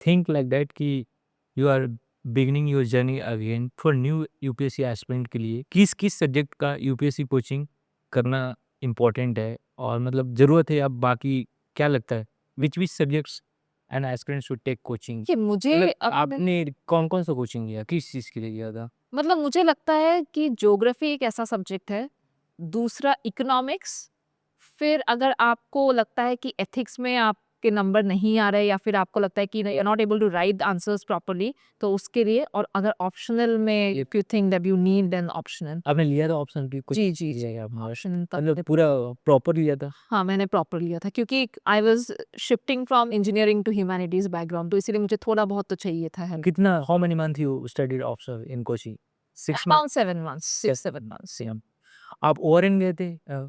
think like that कि you are beginning your journey again for new UPSC aspirant के लिए किस किस सब्जेक्ट का यूपीएससी कोचिंग करना इम्पोर्टेंट है और मतलब ज़रूरत है अब बाकी क्या लगता है which subjects and aspirant should take coaching कि मुझे मतलब अपने आपने कौन कौन सा कोचिंग लिया किस चीज़ के लिए लिया था मतलब मुझे लगता है कि ज्योग्राफी एक ऐसा सब्जेक्ट है, दूसरा इकोनॉमिक्स, फिर अगर आपको लगता है कि एथिक्स में आपके नंबर नहीं आ रहे या फिर आपको लगता है कि you are not able to write the answers properly, तो उसके लिए। और अगर ऑप्शनल में if you think that you need an optional. आपने लिया था ऑप्शन भी कुछ जी जी लिया आपने ऑप्शन मतलब पूरा प्रॉपर लिया था हाँ मैंने प्रॉपर लिया था क्योंकि I was shifting from engineering to humanities background, तो इसीलिए मुझे थोड़ा बहुत तो चाहिए था हेल्प। कितना how many month you studied option in coaching 6 month around 7 months, 6-7 months। Same आप ओआरएन गए थे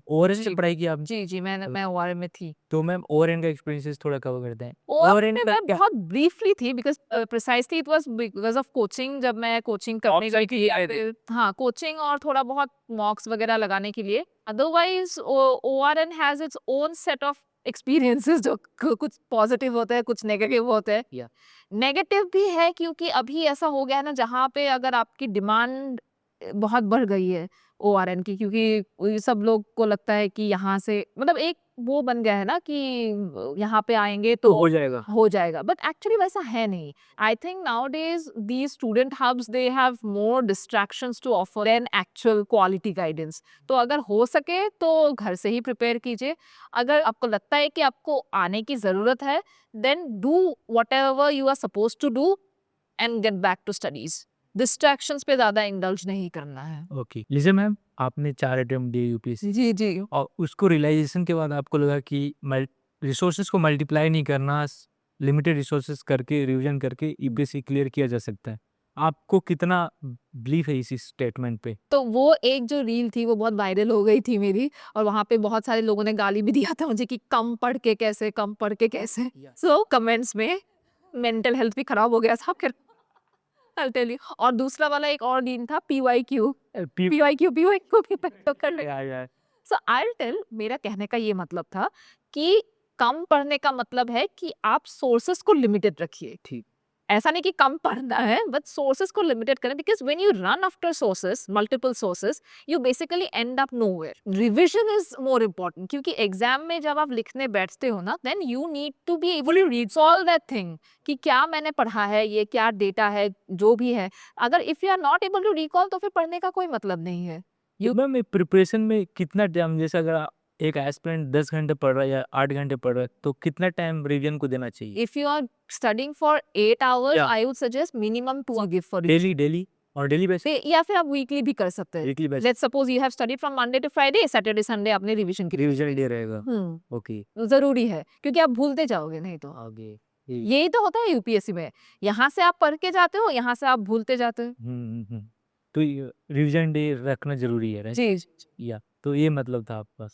ओआरएन से जी पढ़ाई की आपने जी जी मैं ओआरएम में थी। तो मैम ओआरएन का एक्सपीरियंसेस थोड़ा कवर करते हैं ओआरएम ओआरएन में का मैं क्या बहुत ब्रीफली थी because precisely it was because of coaching. जब मैं कोचिंग करने ऑप्शन के लिए आए थे हाँ, कोचिंग और थोड़ा बहुत मॉक्स वगैरह लगाने के लिए। अदरवाइज़ ओआरएन has its own set of experiences जो कुछ पॉजिटिव होते हैं, कुछ नेगेटिव होते हैं। या नेगेटिव भी है क्योंकि अभी ऐसा हो गया है ना जहाँ पे अगर आपकी डिमांड बहुत बढ़ गई है ओआरएन की, क्योंकि ये सब लोग को लगता है कि यहाँ से मतलब एक वो बन गया है ना कि यहाँ पे आएंगे तो तो हो जाएगा हो जाएगा, बट एक्चुअली वैसा है नहीं। I think nowadays the student hubs they have more distractions to offer an actual quality guidance. तो अगर हो सके तो घर से ही प्रिपेयर कीजिए। अगर आपको लगता है कि आपको आने की ज़रूरत है, then do whatever you are supposed to do and get back to studies। Distractions पे ज़्यादा इंडल्ज नहीं करना है। ओके लीजिए मैम आपने 4 अटेम्प्ट दिए यूपीएससी जी जी और उसको रियलाइजेशन के बाद आपको लगा कि रिसोर्सेज को मल्टीप्लाई नहीं करना लिमिटेड रिसोर्सेज करके रिवीजन करके यूपीएससी क्लियर किया जा सकता है आपको कितना बिलीफ है इस स्टेटमेंट पे तो वो एक जो रील थी वो बहुत वायरल हो गई थी मेरी, और वहां पे बहुत सारे लोगों ने गाली भी दिया था मुझे कि कम पढ़ के कैसे, कम पढ़ के कैसे। सो कमेंट्स में मेंटल हेल्थ भी खराब हो गया था फिर। I'll tell you। और दूसरा वाला एक और रील था पीवाईक्यू। पीवाईक्यू भी तो कर ले। यार सो आई टेल, मेरा कहने का ये मतलब था कि कम पढ़ने का मतलब है कि आप सोर्सेस को लिमिटेड रखिए। ठीक ऐसा नहीं कि कम पढ़ना है, बट सोर्सेस को लिमिटेड करें, because when you run after sources, multiple sources, you basically end up nowhere. Revision is more important क्योंकि एग्जाम में जब आप लिखने बैठते हो ना, then you need to be able to resolve that thing कि क्या मैंने पढ़ा है, ये क्या डेटा है, जो भी है। अगर if you are not able to recall तो फिर पढ़ने का कोई मतलब नहीं है। तो मैम प्रिपरेशन में कितना टाइम जैसे अगर एक एस्पिरेंट 10 घंटे पढ़ रहा है या 8 घंटे पढ़ रहा है तो कितना टाइम रिवीजन को देना चाहिए If you are studying for 8 hours, या I would suggest minimum 2 give for it। Daily daily और डेली बेसिस या फिर आप वीकली भी कर सकते हैं। Weekly basis let's suppose you have studied from Monday to Friday, Saturday Sunday आपने रिवीजन की। रिवीजन डे रहेगा ओके जरूरी है क्योंकि आप भूलते जाओगे नहीं तो। आगे यही तो होता है यूपीएससी में, यहाँ से आप पढ़ के जाते हो, यहाँ से आप भूलते जाते हो। तो रिवीजन डे रखना जरूरी है राइट जी या तो ये मतलब था आपका